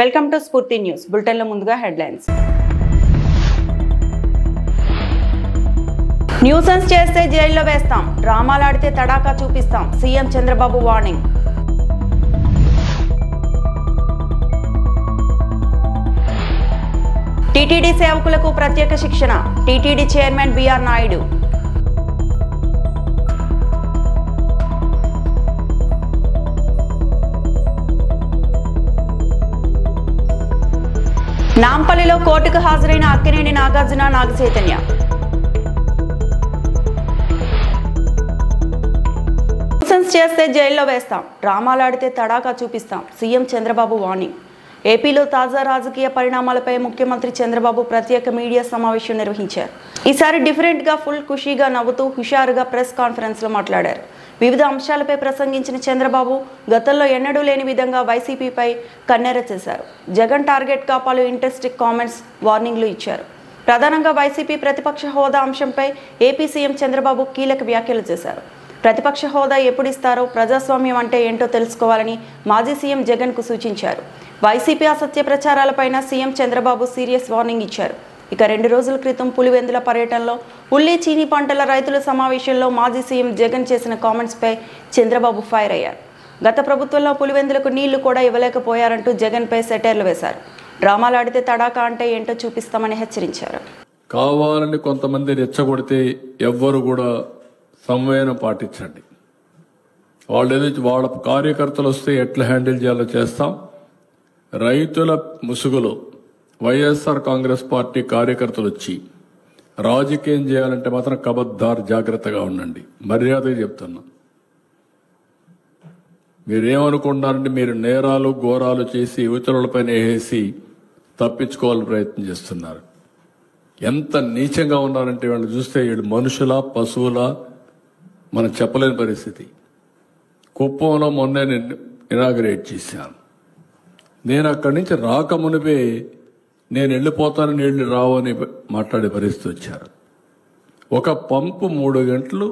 Welcome to స్ఫూర్తి news బులెటిన్లో ముందుగా హెడ్లైన్స్. న్యూసెన్స్ చేస్తే జైల్లో వేస్తాం, డ్రామాలాడితే తడాకా చూపిస్తాం, సీఎం చంద్రబాబు వార్నింగ్. టీటీడీ సేవకులకు ప్రత్యేక శిక్షణ, టీటీడీ చైర్మన్ బిఆర్ నాయుడు. నాంపల్లిలో కోర్టుకు హాజరైన అక్కినేని నాగార్జున, నాగచైతన్య. న్యూసెన్స్ చేస్తే జైల్లో వేస్తాం, డ్రామాలాడితే తడాకా చూపిస్తాం, సీఎం చంద్రబాబు వార్నింగ్. ఏపీలో తాజా రాజకీయ పరిణామాలపై ముఖ్యమంత్రి చంద్రబాబు ప్రత్యేక మీడియా సమావేశం నిర్వహించారు. ఈసారి డిఫరెంట్గా ఫుల్ ఖుషీగా నవ్వుతూ హుషారుగా ప్రెస్ కాన్ఫరెన్స్లో మాట్లాడారు. వివిధ అంశాలపై ప్రసంగించిన చంద్రబాబు గతంలో ఎన్నడూ లేని విధంగా వైసీపీపై కన్నెర చేశారు. జగన్ టార్గెట్గా పలు ఇంట్రెస్టింగ్ కామెంట్స్, వార్నింగ్లు ఇచ్చారు. ప్రధానంగా వైసీపీ ప్రతిపక్ష హోదా అంశంపై ఏపీ సీఎం చంద్రబాబు కీలక వ్యాఖ్యలు చేశారు. ప్రతిపక్ష హోదా ఎప్పుడు ఇస్తారో, ప్రజాస్వామ్యం అంటే ఏంటో తెలుసుకోవాలని మాజీ సీఎం జగన్కు సూచించారు. వైసీపీ అసత్య ప్రచారాలపైన సీఎం చంద్రబాబు సీరియస్ వార్నింగ్ ఇచ్చారు. ఇక 2 రోజుల క్రితం పులివెందుల పర్యటనలో ఉల్లి, చీనీ పంటల రైతుల సమావేశంలో మాజీ సీఎం జగన్ చేసిన కామెంట్స్పై చంద్రబాబు ఫైర్ అయ్యారు. గత ప్రభుత్వంలో పులివెందులకు నీళ్లు కూడా ఇవ్వలేకపోయారంటూ జగన్పై సెటైర్లు వేశారు. డ్రామాలాడితే తడాకా అంటే ఏంటో చూపిస్తామని హెచ్చరించారు. కావాలని కొంతమంది రెచ్చగొడితే ఎవ్వరు కూడా సంవేదన పాటించండి. వాళ్ళ కార్యకర్తలు వస్తే ఎట్లా హ్యాండిల్ చేయాలో చేస్తాం. రైతుల ముసుగులో వైఎస్ఆర్ కాంగ్రెస్ పార్టీ కార్యకర్తలు వచ్చి రాజకీయం చేయాలంటే మాత్రం కబద్దార్, జాగ్రత్తగా ఉండండి. మర్యాదగా చెప్తున్నా. మీరేమనుకుంటున్నారంటే మీరు నేరాలు ఘోరాలు చేసి యువతలపైన వేసి తప్పించుకోవాలని ప్రయత్నం చేస్తున్నారు. ఎంత నీచంగా ఉన్నారంటే వాళ్ళు చూస్తే వీళ్ళు మనుషుల పశువుల మనం చెప్పలేని పరిస్థితి. కుప్పంలో మొన్నే నేను ఇనాగ్రేట్ చేశాను. నేను అక్కడి నుంచి రాకమునిపే నేను వెళ్ళిపోతాను, నీళ్లు రావు అని మాట్లాడే పరిస్థితి వచ్చారు. ఒక పంపు 3 గంటలు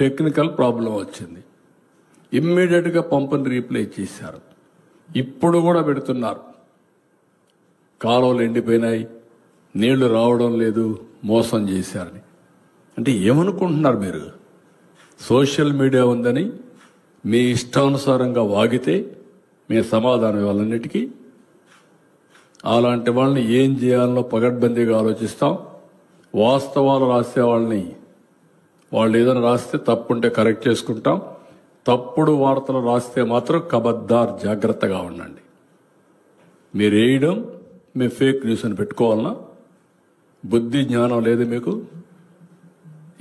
టెక్నికల్ ప్రాబ్లం వచ్చింది. ఇమ్మీడియట్గా పంపుని రీప్లేస్ చేశారు. ఇప్పుడు కూడా పెడుతున్నారు. కాలువలు ఎండిపోయినాయి, నీళ్లు రావడం లేదు, మోసం చేశారని. అంటే ఏమనుకుంటున్నారు మీరు? సోషల్ మీడియా ఉందని మీ ఇష్టానుసారంగా వాగితే మీ సమాధానం ఇవ్వాలన్నిటికీ. అలాంటి వాళ్ళని ఏం చేయాలనో పగడ్బందీగా ఆలోచిస్తాం. వాస్తవాలు రాసే వాళ్ళని వాళ్ళు ఏదైనా రాస్తే తప్పుంటే కరెక్ట్ చేసుకుంటాం. తప్పుడు వార్తలు రాస్తే మాత్రం కబద్దార్, జాగ్రత్తగా ఉండండి. మీరు వేయడం మీ ఫేక్ న్యూస్ అని పెట్టుకోవాలన్నా బుద్ధి జ్ఞానం లేదు మీకు?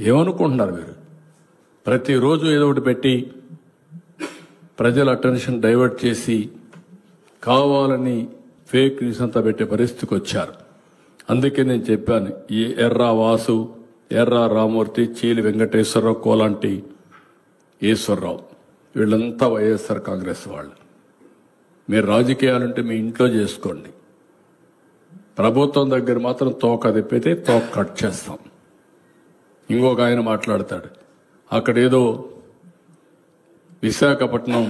ఏమనుకుంటున్నారు మీరు? ప్రతిరోజు ఏదో ఒకటి పెట్టి ప్రజల అటెన్షన్ డైవర్ట్ చేసి కావాలని ఫేక్ న్యూస్ అంతా పెట్టే పరిస్థితికి వచ్చారు. అందుకే నేను చెప్పాను, ఈ ఎర్రా వాసు, ఎర్రా రామూర్తి, చీలి వెంకటేశ్వరరావు, కోలాంటి ఈశ్వరరావు వీళ్ళంతా వైఎస్ఆర్ కాంగ్రెస్ వాళ్ళు. మీరు రాజకీయాలుంటే మీ ఇంట్లో చేసుకోండి. ప్రభుత్వం దగ్గర మాత్రం తోక తిప్పితే తోక కట్ చేస్తాం. ఇంకొక ఆయన మాట్లాడతాడు, అక్కడేదో విశాఖపట్నం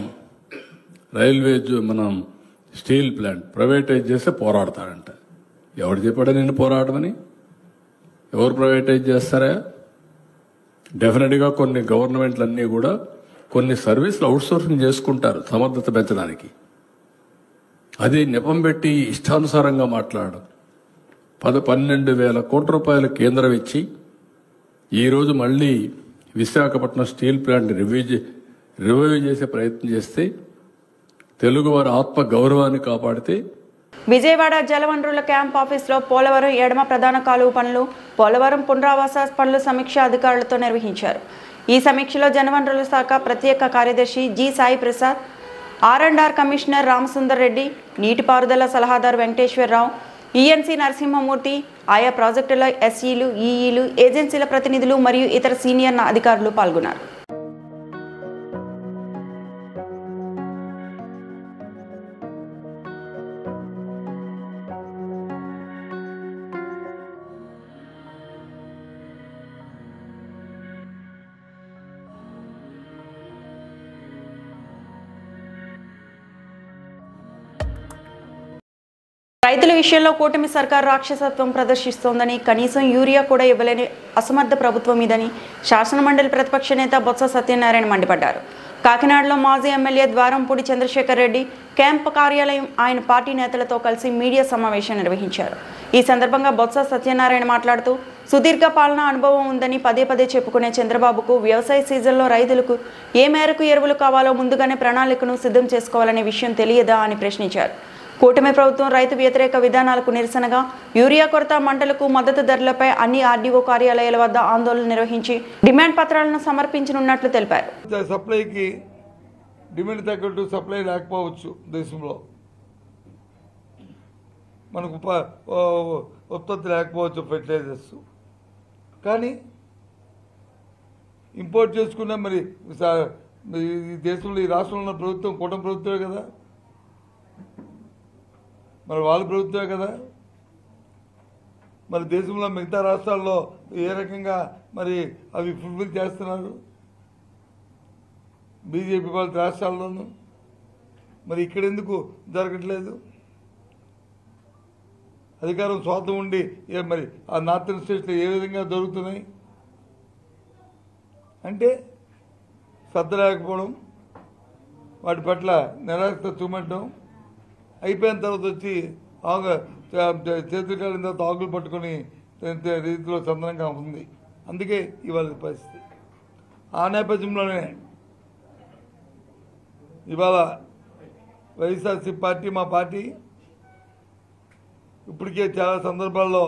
రైల్వే మనం స్టీల్ ప్లాంట్ ప్రైవేటైజ్ చేస్తే పోరాడతాడంట. ఎవరు చెప్పాడా నేను పోరాడమని? ఎవరు ప్రైవేటైజ్ చేస్తారా? డెఫినెట్గా కొన్ని గవర్నమెంట్లన్నీ కూడా కొన్ని సర్వీసులు అవుట్సోర్సింగ్ చేసుకుంటారు సమర్థత పెంచడానికి. అది నెపం పెట్టి ఇష్టానుసారంగా మాట్లాడడం. 12,000 కోట్ల రూపాయలు కేంద్రం ఇచ్చి ఈరోజు మళ్ళీ విశాఖపట్నం స్టీల్ ప్లాంట్ రివైవ్ చేసే ప్రయత్నం చేస్తే తెలుగు వారి ఆత్మ గౌరవాన్ని కాపాడితే. విజయవాడ జలవనరుల క్యాంప్ ఆఫీసులో పోలవరం ఎడమ ప్రధాన కాలువ పనులు, పోలవరం పునరావాస పనులు సమీక్ష అధికారులతో నిర్వహించారు. ఈ సమీక్షలో జలవనరుల శాఖ ప్రత్యేక కార్యదర్శి G Sai Prasad, R&R commissioner Ramasundar Reddy, నీటిపారుదల సలహాదారు వెంకటేశ్వరరావు, ఈఎన్సీ నరసింహమూర్తి, ఆయా ప్రాజెక్టుల ఎస్ఈలు, ఈఈలు, ఏజెన్సీల ప్రతినిధులు మరియు ఇతర సీనియర్ అధికారులు పాల్గొన్నారు. రైతుల విషయంలో కూటమి సర్కార్ రాక్షసత్వం ప్రదర్శిస్తోందని, కనీసం యూరియా కూడా ఇవ్వలేని అసమర్థ ప్రభుత్వం ఇదని శాసనమండలి ప్రతిపక్ష నేత బొత్స సత్యనారాయణ మండిపడ్డారు. కాకినాడలో మాజీ ఎమ్మెల్యే ద్వారంపూడి చంద్రశేఖర్ రెడ్డి క్యాంప్ కార్యాలయం ఆయన పార్టీ నేతలతో కలిసి మీడియా సమావేశం నిర్వహించారు. ఈ సందర్భంగా బొత్స సత్యనారాయణ మాట్లాడుతూ, సుదీర్ఘ పాలనా అనుభవం ఉందని పదే పదే చెప్పుకునే చంద్రబాబుకు వ్యవసాయ సీజన్లో రైతులకు ఏ మేరకు ఎరువులు కావాలో ముందుగానే ప్రణాళికను సిద్ధం చేసుకోవాలనే విషయం తెలియదా అని ప్రశ్నించారు. కూటమి ప్రభుత్వం రైతు వ్యతిరేక విధానాలకు నిరసనగా యూరియా కొరత, మంటలకు మద్దతు ధరలపై అన్ని ఆర్డీఓ కార్యాలయాల వద్ద ఆందోళన నిర్వహించి డిమాండ్ పత్రాలను సమర్పించనున్నట్లు తెలిపారు. సప్లైకి డిమాండ్ తగ్గట్టు సప్లై లేకపోవచ్చు, దేశంలో మనకు ఉత్పత్తి లేకపోవచ్చు ఫెర్టిలైజర్స్, కానీ ఇంపోర్ట్ చేసుకున్న మరి ఈ దేశంలో ఈ రాష్ట్రంలో ఉన్న ప్రభుత్వం కూటమి ప్రభుత్వమే కదా, మరి వాళ్ళ ప్రభుత్వమే కదా. మరి దేశంలో మిగతా రాష్ట్రాల్లో ఏ రకంగా మరి అవి ఫుల్ఫిల్ చేస్తున్నారు బీజేపీ వాళ్ళ రాష్ట్రాల్లోనూ, మరి ఇక్కడ ఎందుకు జరగట్లేదు? అధికారం స్వార్థం ఉండి మరి ఆ నార్థన్ స్టేట్స్లో ఏ విధంగా దొరుకుతున్నాయి అంటే శ్రద్ధ లేకపోవడం, వాటి పట్ల నిరాశ చూపెట్టడం, అయిపోయిన తర్వాత వచ్చి చేతులు కాలిన తర్వాత ఆకులు పట్టుకొని రీతిలో చందనంగా ఉంది. అందుకే ఇవాళ పరిస్థితి. ఆ నేపథ్యంలోనే ఇవాళ వైఎస్ఆర్సీపీ పార్టీ, మా పార్టీ ఇప్పటికే చాలా సందర్భాల్లో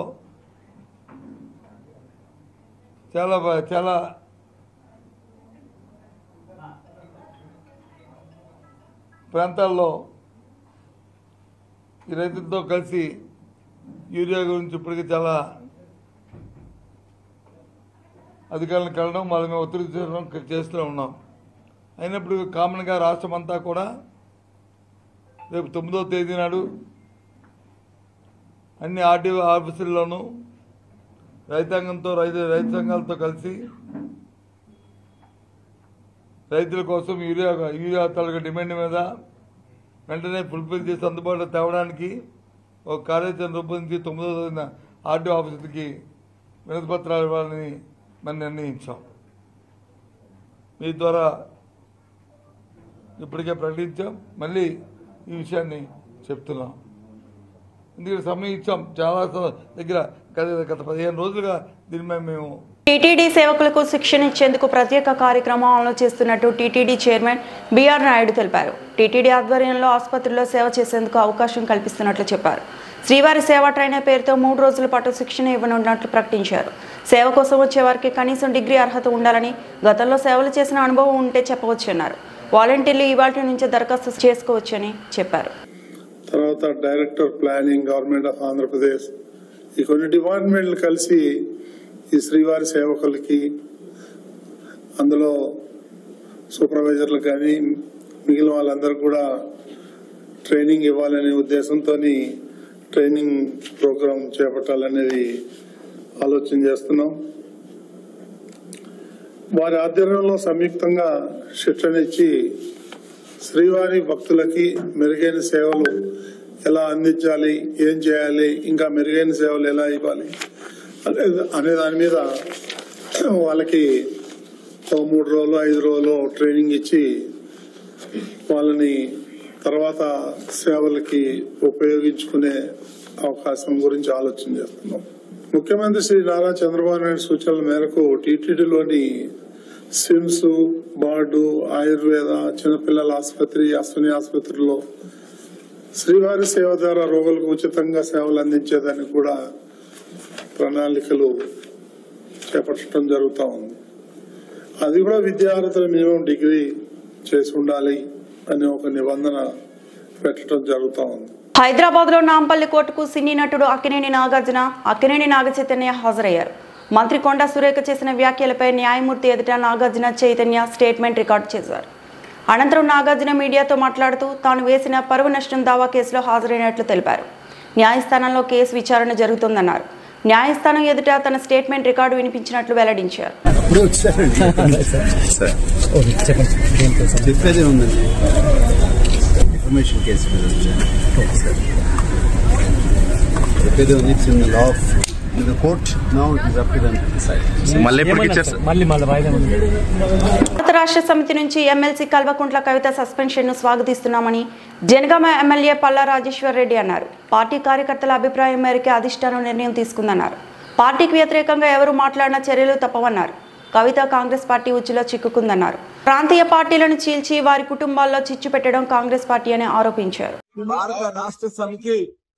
చాలా ప్రాంతాల్లో ఈ రైతులతో కలిసి యూరియా గురించి ఇప్పటికీ చాలా అధికారులను కలవడం, వాళ్ళ మీద ఒత్తిడి చేయడం చేస్తూ ఉన్నాం. అయినప్పుడు కామన్గా రాష్ట్రం అంతా కూడా రేపు 9వ తేదీ నాడు అన్ని ఆర్డీఓ ఆఫీసుల్లోనూ రైతాంగంతో రైతు సంఘాలతో కలిసి రైతుల కోసం యూరియా తాలూకా డిమాండ్ మీద వెంటనే ఫుల్ఫిల్ చేసి అందుబాటులో తేవడానికి ఒక కార్యాచరణ రూపొందించి 9వ తేదీన ఆర్డీఓ ఆఫీసులకి వినతి పత్రాలు ఇవ్వాలని మనం నిర్ణయించాం. మీ ద్వారా ఇప్పటికే ప్రకటించాం, మళ్ళీ ఈ విషయాన్ని చెప్తున్నాం. ఎందుకంటే సమయం ఇచ్చాం చాలా దగ్గర, గత 15 రోజులుగా దీని మీద మేము టీటీడీ సేవకులకు శిక్షణ ఇచ్చేందుకు ప్రత్యేక కార్యక్రమం అమలు చేస్తున్నట్టు టీటీడీ చైర్మన్ బీఆర్ నాయుడు తెలిపారు. టీటీడీ ఆధ్వర్యంలో ఆసుపత్రిలో సేవ చేసేందుకు అవకాశం కల్పిస్తున్నట్లు చెప్పారు. శ్రీవారి సేవా ట్రైనర్ పేరుతో 3 రోజుల పాటు శిక్షణ ఇవ్వనున్నట్లు ప్రకటించారు. సేవ కోసం వచ్చే వారికి కనీసం డిగ్రీ అర్హత ఉండాలని, గతంలో సేవలు చేసిన అనుభవం ఉంటే చెప్పవచ్చన్నారు. వాలంటీర్లు ఇవాళ నుంచి దరఖాస్తు చేసుకోవచ్చని చెప్పారు. తర్వాత director planning, government of Andhra Pradesh, ఈ కొన్ని డిపార్ట్మెంట్లు కలిసి ఈ శ్రీవారి సేవకులకి, అందులో సూపర్వైజర్లు కానీ మిగిలిన వాళ్ళందరూ కూడా ట్రైనింగ్ ఇవ్వాలనే ఉద్దేశంతో ట్రైనింగ్ ప్రోగ్రాం చేపట్టాలనేది ఆలోచన చేస్తున్నాం. వారి ఆధ్వర్యంలో సంయుక్తంగా శిక్షణ ఇచ్చి శ్రీవారి భక్తులకి మెరుగైన సేవలు ఎలా అందించాలి, ఏం చేయాలి, ఇంకా మెరుగైన సేవలు ఎలా ఇవ్వాలి అనే దాని మీద వాళ్ళకి 3 రోజులు 5 రోజులు ట్రైనింగ్ ఇచ్చి వాళ్ళని తర్వాత సేవలకి ఉపయోగించుకునే అవకాశం గురించి ఆలోచన చేస్తున్నాం. ముఖ్యమంత్రి శ్రీ నారా చంద్రబాబు నాయుడు సూచనల మేరకు టీటీడీలోని సిమ్స్, బార్డు, ఆయుర్వేద, చిన్నపిల్లల ఆసుపత్రి, అశ్విని ఆసుపత్రిలో శ్రీవారి సేవ ద్వారా రోగులకు ఉచితంగా సేవలు అందించేదానికి కూడా ప్రణాళికలు చేపట్టడం జరుగుతూ ఉంది. అది కూడా విద్యార్థులు మినిమం డిగ్రీ చేసి ఉండాలి అనే ఒక నిబంధన పెట్టడం జరుగుతూ ఉంది. హైదరాబాద్ లో నాంపల్లి కోర్టుకు సినీ నటుడు అక్కినేని నాగార్జున, అక్కినేని నాగచైతన్య హాజరయ్యారు. మంత్రి కొండా సురేఖ చేసిన వ్యాఖ్యలపై న్యాయమూర్తి ఎదుట నాగార్జున, చైతన్య స్టేట్మెంట్ రికార్డు చేశారు. అనంతరం నాగార్జున మీడియాతో మాట్లాడుతూ తాను వేసిన పరువు నష్టం దావా కేసులో హాజరైనట్లు తెలిపారు. న్యాయస్థానంలో కేసు విచారణ జరుగుతుందన్నారు. న్యాయస్థానం ఎదుట తన స్టేట్మెంట్ రికార్డు వినిపించినట్లు వెల్లడించారు. ఏదైతే ఉంది it's in the law of the court. Now it is up to them to decide. భారత రాష్ట్ర సమితి నుంచి ఎమ్మెల్సీ కల్వకుంట్ల కవిత సస్పెన్షన్ ను స్వాగతిస్తున్నామని జనగామ ఎమ్మెల్యే పల్లా రాజేశ్వర్ రెడ్డి అన్నారు. పార్టీ కార్యకర్తల అభిప్రాయం మేరకు అధిష్టానం నిర్ణయం తీసుకుందన్నారు. పార్టీకి వ్యతిరేకంగా ఎవరు మాట్లాడినా చర్యలు తప్పవన్నారు. కవిత కాంగ్రెస్ పార్టీ ఉచ్చులో చిక్కుకుందన్నారు. ప్రాంతీయ పార్టీలను చీల్చి వారి కుటుంబాల్లో చిచ్చు పెట్టడం కాంగ్రెస్ పార్టీ అని ఆరోపించారు. భారత రాష్ట్ర సమితి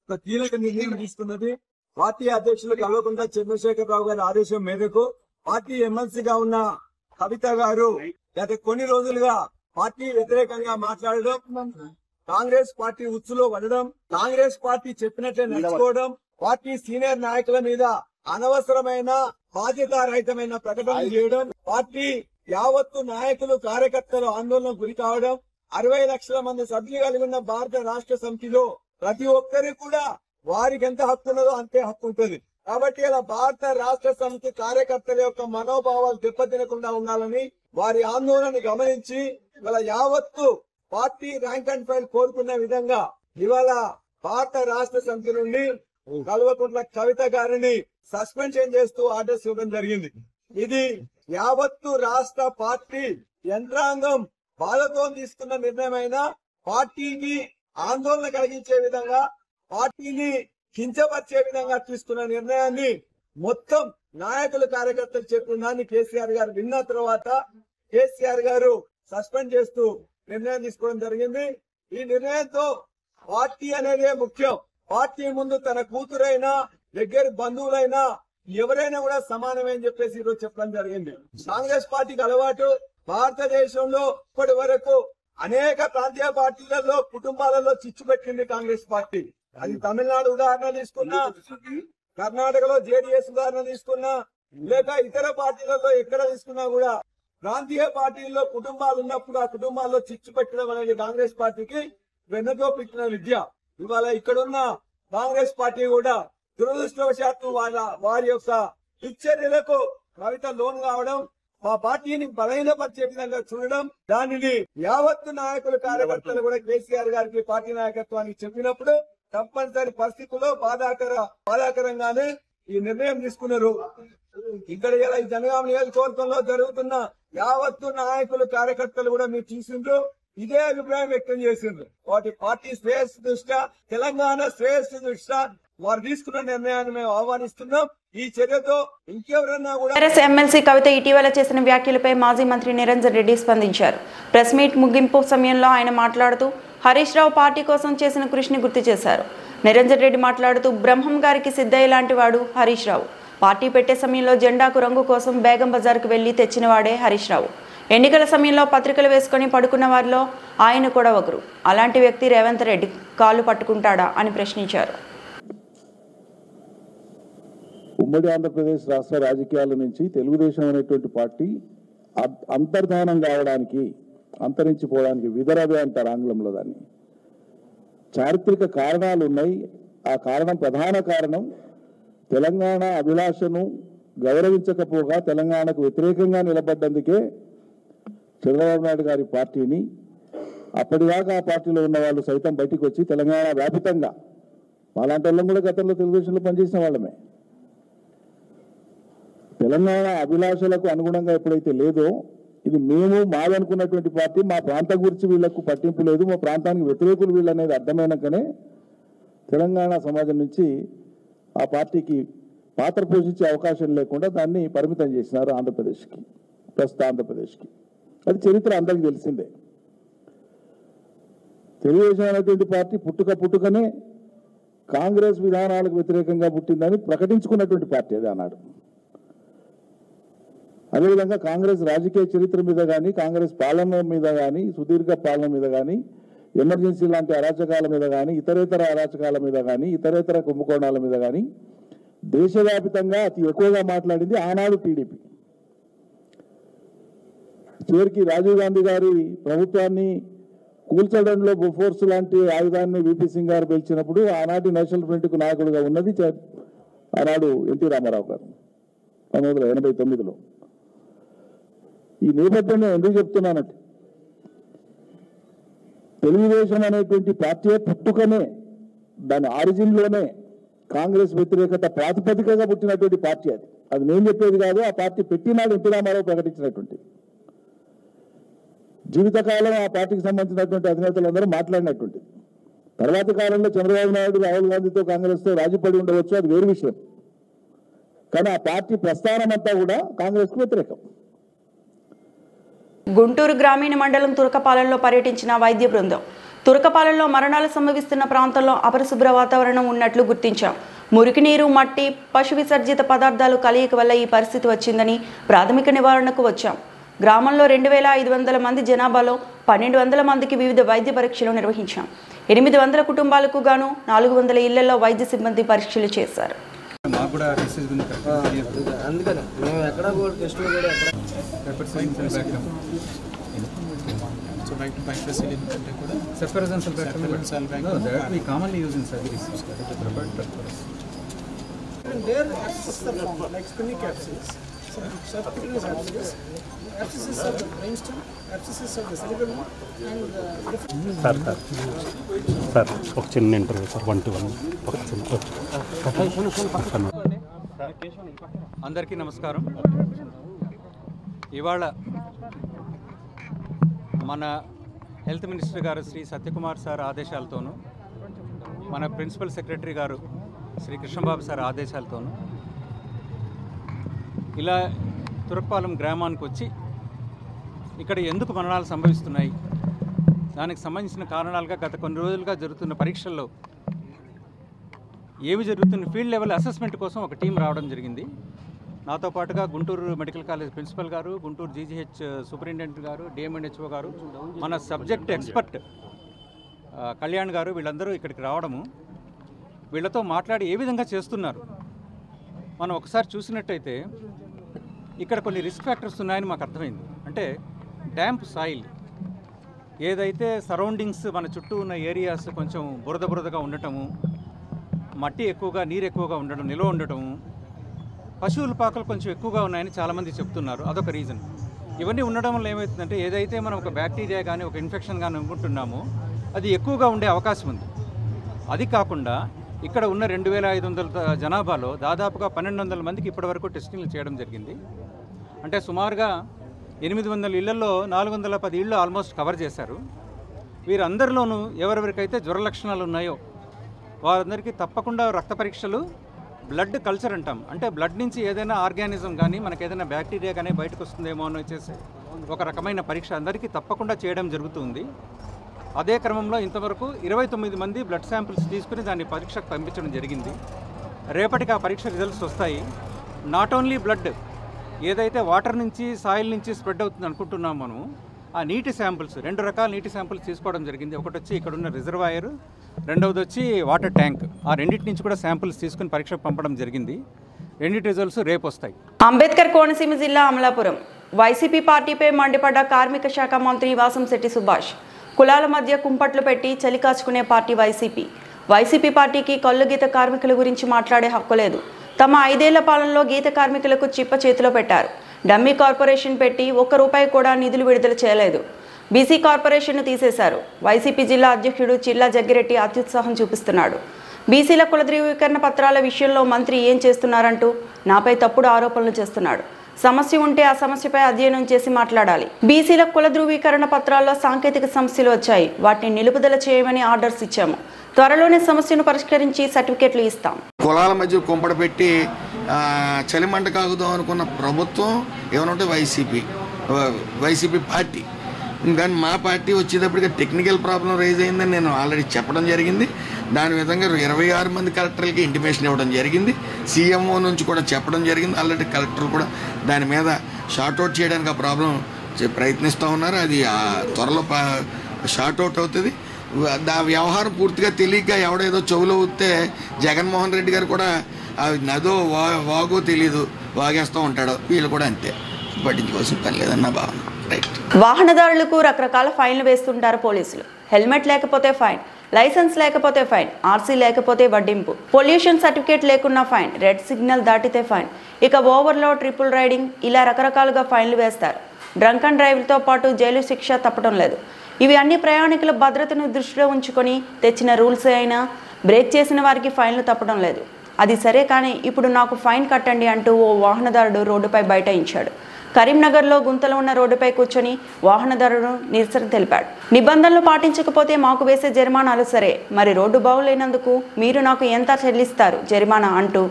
ఒక కీలక నిర్ణయం తీసుకున్నది. పార్టీ అధ్యక్షులు కల్వకుంట్ల చంద్రశేఖరరావు గారి ఆదేశం మేరకు పార్టీ ఎమ్మెల్సీగా ఉన్న కవిత గారు గత కొన్ని రోజులుగా పార్టీ వ్యతిరేకంగా మాట్లాడడం, కాంగ్రెస్ పార్టీ ఉచ్చులో పడడం, కాంగ్రెస్ పార్టీ చెప్పినట్లే నడుచుకోవడం, పార్టీ సీనియర్ నాయకుల మీద అనవసరమైన బాధ్యతారహితమైన ప్రకటనలు చేయడం, పార్టీ యావత్తు నాయకులు కార్యకర్తలు ఆందోళనకు గురి కావడం, 60 లక్షల మంది సభ్యులు కలిగి ఉన్న భారత రాష్ట్ర సమితిలో ప్రతి ఒక్కరికి కూడా వారికి ఎంత హక్కు ఉన్నదో అంతే హక్కు ఉంటుంది. కాబట్టి ఇలా భారత రాష్ట్ర సమితి కార్యకర్తల యొక్క మనోభావాలు దెబ్బతినకుండా ఉండాలని వారి ఆందోళనని గమనించి ఇవాళ యావత్తు పార్టీ ర్యాంక్ అండ్ ఫైల్ కోరుకున్న విధంగా ఇవాళ భారత రాష్ట్ర సమితి నుండి కల్వకుంట్ల కవిత గారిని సస్పెన్షన్ చేస్తూ ఆర్డర్స్ ఇవ్వడం జరిగింది. ఇది యావత్తు రాష్ట్ర పార్టీ యంత్రాంగం బాధతో తీసుకున్న నిర్ణయమైన పార్టీకి ఆందోళన కలిగించే విధంగా, పార్టీని కించపరిచే విధంగా తీసుకున్న నిర్ణయాన్ని మొత్తం నాయకులు కార్యకర్తలు చెప్పిన కేసీఆర్ గారు విన్న తర్వాత కేసీఆర్ గారు సస్పెండ్ చేస్తూ నిర్ణయం తీసుకోవడం జరిగింది. ఈ నిర్ణయంతో పార్టీ అనేదే ముఖ్యం. పార్టీ ముందు తన కూతురైనా దగ్గర బంధువులైనా ఎవరైనా కూడా సమానమే అని చెప్పేసి ఈరోజు చెప్పడం జరిగింది. కాంగ్రెస్ పార్టీకి అలవాటు భారతదేశంలో ఇప్పటి వరకు అనేక ప్రాంతీయ పార్టీలలో కుటుంబాలలో చిచ్చు పెట్టింది కాంగ్రెస్ పార్టీ. అది తమిళనాడు ఉదాహరణ తీసుకున్నా, కర్ణాటకలో జేడీఎస్ ఉదాహరణ తీసుకున్నా, లేక ఇతర పార్టీలలో ఎక్కడ తీసుకున్నా కూడా ప్రాంతీయ పార్టీల్లో కుటుంబాలు ఉన్నప్పుడు ఆ కుటుంబాల్లో చిచ్చు పెట్టడం అనేది కాంగ్రెస్ పార్టీకి వెన్నతో పెట్టిన విద్య. ఇవాళ ఇక్కడున్న కాంగ్రెస్ పార్టీ కూడా దురదృష్టవశాత్తు వారి యొక్క దుశ్చర్యలకు కవిత లోన్ కావడం, మా పార్టీని బలహీనపరిచే విధంగా చూడడం, దానిని యావత్తు నాయకులు కార్యకర్తలు కూడా కేసీఆర్ గారికి పార్టీ నాయకత్వానికి చెప్పినప్పుడు తప్పనిసరి పరిస్థితుల్లో బాధాకరంగానే ఈ నిర్ణయం తీసుకున్నారు. ఇక్కడ ఇలా ఈ జనగామ నియోజకవర్గంలో జరుగుతున్న యావత్తు నాయకులు కార్యకర్తలు కూడా మీరు చూసిండ్రు, ఇదే అభిప్రాయం వ్యక్తం చేసిండ్రు. వాటి పార్టీ శ్రేయస్సు దృష్ట్యా, తెలంగాణ శ్రేయస్సు దృష్ట్యా వారు తీసుకున్న నిర్ణయాన్ని మేము ఆహ్వానిస్తున్నాం. ఈ చర్యతో ఇంకెవరన్నా కూడా టీఆర్ఎస్ ఎమ్మెల్సీ కవిత ఇటీవల చేసిన వ్యాఖ్యలపై మాజీ మంత్రి నిరంజన్ రెడ్డి స్పందించారు. ప్రెస్ మీట్ ముగింపు సమయంలో ఆయన మాట్లాడుతూ హరీష్ రావు పార్టీ కోసం చేసిన కృషిని గుర్తు చేశారు. నిరంజన్ రెడ్డి మాట్లాడుతూ బ్రహ్మం గారికి సిద్ధయ్య లాంటి వాడు హరీష్ రావు. పార్టీ పెట్టే సమయంలో జెండాకు రంగు కోసం బేగం బజార్కు వెళ్లి తెచ్చినవాడే హరీష్ రావు. ఎన్నికల సమయంలో పత్రికలు వేసుకుని పడుకున్న వారిలో ఆయన కూడా ఒకరు. అలాంటి వ్యక్తి రేవంత్ రెడ్డి కాళ్ళు పట్టుకుంటాడా అని ప్రశ్నించారు. ఉమ్మడి ఆంధ్రప్రదేశ్ రాష్ట్ర రాజకీయాల నుంచి తెలుగుదేశం అనేటువంటి పార్టీ అంతర్ధానం కావడానికి, అంతరించిపోవడానికి విదరవే అంటారు ఆంగ్లంలో దాన్ని. చారిత్రక కారణాలు ఉన్నాయి. ఆ కారణం, ప్రధాన కారణం తెలంగాణ అభిలాషను గౌరవించకపోగా తెలంగాణకు వ్యతిరేకంగా నిలబడ్డందుకే చంద్రబాబు నాయుడు గారి పార్టీని అప్పటిదాకా ఆ పార్టీలో ఉన్న వాళ్ళు సైతం బయటికి వచ్చి తెలంగాణ వ్యాపితంగా, అలాంటి వాళ్ళం కూడా గతంలో తెలుగుదేశంలో పనిచేసిన వాళ్ళమే, తెలంగాణ అభిలాషలకు అనుగుణంగా ఎప్పుడైతే లేదో, ఇది మేము మాదనుకున్నటువంటి పార్టీ, మా ప్రాంతం గురించి వీళ్లకు పట్టింపు లేదు, మా ప్రాంతానికి వ్యతిరేకులు వీళ్ళు అనేది అర్థమైనాకనే తెలంగాణ సమాజం నుంచి ఆ పార్టీకి పాత్ర పోషించే అవకాశం లేకుండా దాన్ని పరిమితం చేసినారు ఆంధ్రప్రదేశ్కి, ప్రస్తుత ఆంధ్రప్రదేశ్కి. అది చరిత్ర అందరికీ తెలిసిందే. తెలుగుదేశం అనేటువంటి పార్టీ పుట్టుకనే కాంగ్రెస్ విధానాలకు వ్యతిరేకంగా పుట్టిందని ప్రకటించుకున్నటువంటి పార్టీ అది అన్నాడు. అదేవిధంగా కాంగ్రెస్ రాజకీయ చరిత్ర మీద కానీ, కాంగ్రెస్ పాలన మీద కానీ, సుదీర్ఘ పాలన మీద కానీ, ఎమర్జెన్సీ లాంటి అరాచకాల మీద కానీ, ఇతరేతర అరాచకాల మీద కానీ, ఇతరేతర కుంభకోణాల మీద కానీ దేశవ్యాప్తంగా అతి ఎక్కువగా మాట్లాడింది ఆనాడు టీడీపీ. చివరికి రాజీవ్ గాంధీ గారి ప్రభుత్వాన్ని కూల్చడంలో బొఫోర్స్ లాంటి ఆయుధాన్ని విపి సింగ్ గారు పిలిచినప్పుడు ఆనాటి నేషనల్ ఫ్రంట్కు నాయకుడిగా ఉన్నది ఆనాడు ఎన్టీ రామారావు గారు 1989లో. ఈ నేపథ్యంలో ఎందుకు చెప్తున్నానంటే, తెలుగుదేశం అనేటువంటి పార్టీ పుట్టుకనే, దాని ఆరిజిన్లోనే కాంగ్రెస్ వ్యతిరేకత ప్రాతిపదికగా పుట్టినటువంటి పార్టీ అది. అది నేను చెప్పేది కాదు, ఆ పార్టీ పెట్టినాడు ఎన్టీ రామారావు ప్రకటించినటువంటి. జీవితకాలం ఆ పార్టీకి సంబంధించినటువంటి అధినేతలందరూ మాట్లాడినటువంటి. తర్వాతి కాలంలో చంద్రబాబు నాయుడు రాహుల్ గాంధీతో కాంగ్రెస్తో రాజీపడి ఉండవచ్చు, అది వేరు విషయం. కానీ ఆ పార్టీ ప్రస్థానం అంతా కూడా కాంగ్రెస్కు వ్యతిరేకం. గుంటూరు గ్రామీణ మండలం తురకపాలెంలో పర్యటించిన వైద్య బృందం. తురకపాలెంలో మరణాలు సంభవిస్తున్న ప్రాంతంలో అపరిశుభ్ర వాతావరణం ఉన్నట్లు గుర్తించాం. మురికి నీరు, మట్టి, పశు విసర్జిత పదార్థాలు కలయిక వల్ల ఈ పరిస్థితి వచ్చిందని ప్రాథమిక నివారణకు వచ్చాం. గ్రామంలో 2500 మంది జనాభాలో 1200 మందికి వివిధ వైద్య పరీక్షలు నిర్వహించాం. 800 కుటుంబాలకు గాను 400 ఇళ్లలో వైద్య సిబ్బంది పరీక్షలు చేశారు. So nitrocyanid కంటే కూడా cephalosporin sulfate no that we commonly use in surgeries to prepare purpose. And there abscesses are formed like skinny capsules, subcutaneous abscesses, abscesses of the brainstem, abscesses of the cerebellum and sir ఒక చిన్న interview sir 1 to 1 ఒక చిన్న. అందరికీ నమస్కారం. ఇవాళ మన health minister గారు Shri Satyakumar sir ఆదేశాలతోనూ, మన ప్రిన్సిపల్ సెక్రటరీ గారు శ్రీ కృష్ణబాబు సార్ ఆదేశాలతోనూ ఇలా తురకపాలెం గ్రామానికి వచ్చి ఇక్కడ ఎందుకు మరణాలు సంభవిస్తున్నాయి, దానికి సంబంధించిన కారణాలుగా గత కొన్ని రోజులుగా జరుగుతున్న పరీక్షల్లో ఏవి జరుగుతున్న ఫీల్డ్ లెవెల్ అసెస్మెంట్ కోసం ఒక టీం రావడం జరిగింది. నాతో పాటుగా గుంటూరు మెడికల్ కాలేజ్ ప్రిన్సిపల్ గారు, గుంటూరు జీజీహెచ్ సూపరింటెండెంట్ గారు, డిఎంఎన్హెచ్ఓ గారు, మన సబ్జెక్ట్ ఎక్స్పర్ట్ కళ్యాణ్ గారు, వీళ్ళందరూ ఇక్కడికి రావడము, వీళ్ళతో మాట్లాడి ఏ విధంగా చేస్తున్నారు మనం ఒకసారి చూసినట్టయితే ఇక్కడ కొన్ని రిస్క్ ఫ్యాక్టర్స్ ఉన్నాయని మాకు అర్థమైంది. అంటే డ్యాంప్ సాయిల్, ఏదైతే సరౌండింగ్స్ మన చుట్టూ ఉన్న ఏరియాస్ కొంచెం బురదగా ఉండటము, మట్టి ఎక్కువగా, నీరు ఎక్కువగా ఉండడం, నిల్వ ఉండటము, పశువుల పాకలు కొంచెం ఎక్కువగా ఉన్నాయని చాలామంది చెప్తున్నారు. అదొక రీజన్. ఇవన్నీ ఉండడం వల్ల ఏమవుతుందంటే ఏదైతే మనం ఒక బ్యాక్టీరియా కానీ ఒక ఇన్ఫెక్షన్ కానీ అనుకుంటున్నామో అది ఎక్కువగా ఉండే అవకాశం ఉంది. అది కాకుండా ఇక్కడ ఉన్న 2500 జనాభాలో దాదాపుగా 1200 మందికి ఇప్పటివరకు టెస్టింగ్లు చేయడం జరిగింది. అంటే సుమారుగా 800 ఇళ్లలో 410 ఇళ్ళు ఆల్మోస్ట్ కవర్ చేశారు. వీరందరిలోనూ ఎవరెవరికైతే జ్వర లక్షణాలు ఉన్నాయో వారందరికీ తప్పకుండా రక్త పరీక్షలు, బ్లడ్ కల్చర్ అంటాం, అంటే బ్లడ్ నుంచి ఏదైనా ఆర్గానిజం కానీ మనకి ఏదైనా బ్యాక్టీరియా కానీ బయటకు వస్తుందేమో అని వచ్చేసి ఒక రకమైన పరీక్ష అందరికీ తప్పకుండా చేయడం జరుగుతుంది. అదే క్రమంలో ఇంతవరకు 29 మంది బ్లడ్ శాంపిల్స్ తీసుకుని దాన్ని పరీక్షకు పంపించడం జరిగింది. రేపటికి ఆ పరీక్ష రిజల్ట్స్ వస్తాయి. నాట్ ఓన్లీ బ్లడ్, ఏదైతే వాటర్ నుంచి సాయిల్ నుంచి స్ప్రెడ్ అవుతుంది అనుకుంటున్నాం మనం, ఆ నీటి శాంపిల్స్ 2 రకాల నీటి శాంపిల్స్ తీసుకోవడం జరిగింది. ఒకటి వచ్చి ఇక్కడ ఉన్న రిజర్వాయర్, రెండవది వచ్చి వాటర్ ట్యాంక్. ఆ రెండింటి నుంచి కూడా శాంపిల్స్ తీసుకుని పరీక్షకు పంపడం జరిగింది. రెండింటి రిజల్ట్స్ రేపు వస్తాయి. అంబేద్కర్ కోనసీమ జిల్లా అమలాపురం. వైసీపీ పార్టీపై మండిపడ్డ కార్మిక శాఖ మంత్రి వాసంశెట్టి సుభాష్. కులాల మధ్య కుంపట్లు పెట్టి చలికాచుకునే పార్టీ వైసీపీ. వైసీపీ పార్టీకి కళ్ళు గీత కార్మికుల గురించి మాట్లాడే హక్కు లేదు. తమ 5 ఏళ్ల పాలనలో గీత కార్మికులకు చిప్ప చేతిలో పెట్టారు. డమ్మీ కార్పొరేషన్ పెట్టి ₹1 కూడా నిధులు విడుదల చేయలేదు. బీసీ కార్పొరేషన్ను తీసేశారు. వైసీపీ జిల్లా అధ్యక్షుడు చిల్లా జగ్గిరెడ్డి అత్యుత్సాహం చూపిస్తున్నాడు. బీసీల కుల ధృవీకరణ పత్రాల విషయంలో మంత్రి ఏం చేస్తున్నారంటూ నాపై తప్పుడు ఆరోపణలు చేస్తున్నాడు. సమస్య ఉంటే ఆ సమస్యపై అధ్యయనం చేసి మాట్లాడాలి. బీసీల కుల ధృవీకరణ పత్రాల్లో సాంకేతిక సమస్యలు వచ్చాయి, వాటిని నిలుపుదల చేయమని ఆర్డర్స్ ఇచ్చాము. త్వరలోనే సమస్యను పరిష్కరించి సర్టిఫికెట్లు ఇస్తాం. కులాల మధ్య కుంపడ పెట్టి చలిమంట కాగుదాం అనుకున్న ప్రభుత్వం ఏమనంటే వైసీపీ పార్టీ. కానీ మా పార్టీ వచ్చేటప్పటికి టెక్నికల్ ప్రాబ్లం రైజ్ అయిందని నేను ఆల్రెడీ చెప్పడం జరిగింది. దాని విధంగా 26 మంది కలెక్టర్లకి ఇంటిమేషన్ ఇవ్వడం జరిగింది. సీఎంఓ నుంచి కూడా చెప్పడం జరిగింది. ఆల్రెడీ కలెక్టర్లు కూడా దాని మీద షార్ట్అవుట్ చేయడానికి ఆ ప్రాబ్లం ప్రయత్నిస్తూ ఉన్నారు. అది త్వరలో షార్ట్అవుట్ అవుతుంది. ఆ వ్యవహారం పూర్తిగా తెలియక ఎవడేదో చెవులో ఊస్తే జగన్మోహన్ రెడ్డి గారు కూడా నదో వాగో తెలీదు వాగేస్తూ ఉంటాడు. వీళ్ళు కూడా అంతే, పట్టించుకోవాల్సిన పని లేదన్న భావన. రైట్. వాహనదారులకు రకరకాల ఫైన్లు వేస్తుంటారు పోలీసులు. హెల్మెట్ లేకపోతే ఫైన్, లైసెన్స్ లేకపోతే ఫైన్, ఆర్సీ లేకపోతే వడ్డింపు, పొల్యూషన్ సర్టిఫికేట్ లేకున్నా ఫైన్, రెడ్ సిగ్నల్ దాటితే ఫైన్, ఇక ఓవర్లోడ్, ట్రిపుల్ రైడింగ్, ఇలా రకరకాలుగా ఫైన్లు వేస్తారు. డ్రంక్ అండ్ డ్రైవ్తో పాటు జైలు శిక్ష తప్పడం లేదు. ఇవి అన్ని ప్రయాణికుల భద్రతను దృష్టిలో ఉంచుకొని తెచ్చిన రూల్సే అయినా బ్రేక్ చేసిన వారికి ఫైన్లు తప్పడం లేదు. అది సరే కానీ ఇప్పుడు నాకు ఫైన్ కట్టండి అంటూ ఓ వాహనదారుడు రోడ్డుపై బైఠాయించాడు. కరీంనగర్లో గుంతలో ఉన్న రోడ్డుపై కూర్చొని వాహనదారుడు నిరసన తెలిపాడు. నిబంధనలు పాటించకపోతే మాకు వేసే జరిమానాలు సరే, మరి రోడ్డు బాగులేనందుకు మీరు నాకు ఎంత చెల్లిస్తారు జరిమానా అంటూ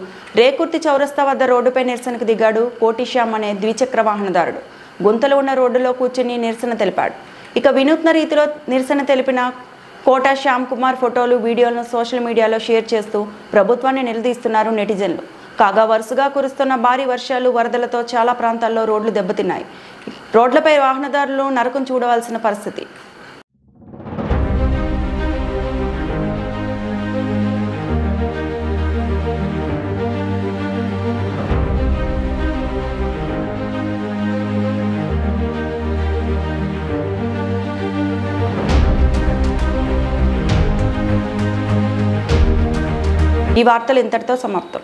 రేకుర్తి చౌరస్తా వద్ద రోడ్డుపై నిరసనకు దిగాడు కోటిశ్యామ్ అనే ద్విచక్ర వాహనదారుడు. గుంతలో ఉన్న రోడ్డులో కూర్చొని నిరసన తెలిపాడు. ఇక వినూత్న రీతిలో నిరసన తెలిపిన కోటా శ్యామ్ కుమార్ ఫోటోలు, వీడియోలను సోషల్ మీడియాలో షేర్ చేస్తూ ప్రభుత్వాన్ని నిలదీస్తున్నారు నెటిజన్లు. కాగా వరుసగా కురుస్తున్న భారీ వర్షాలు, వరదలతో చాలా ప్రాంతాల్లో రోడ్లు దెబ్బతిన్నాయి. రోడ్లపై వాహనదారులు నరకం చూడవలసిన పరిస్థితి. ఈ వార్తలు ఇంతటితో సమాప్తం.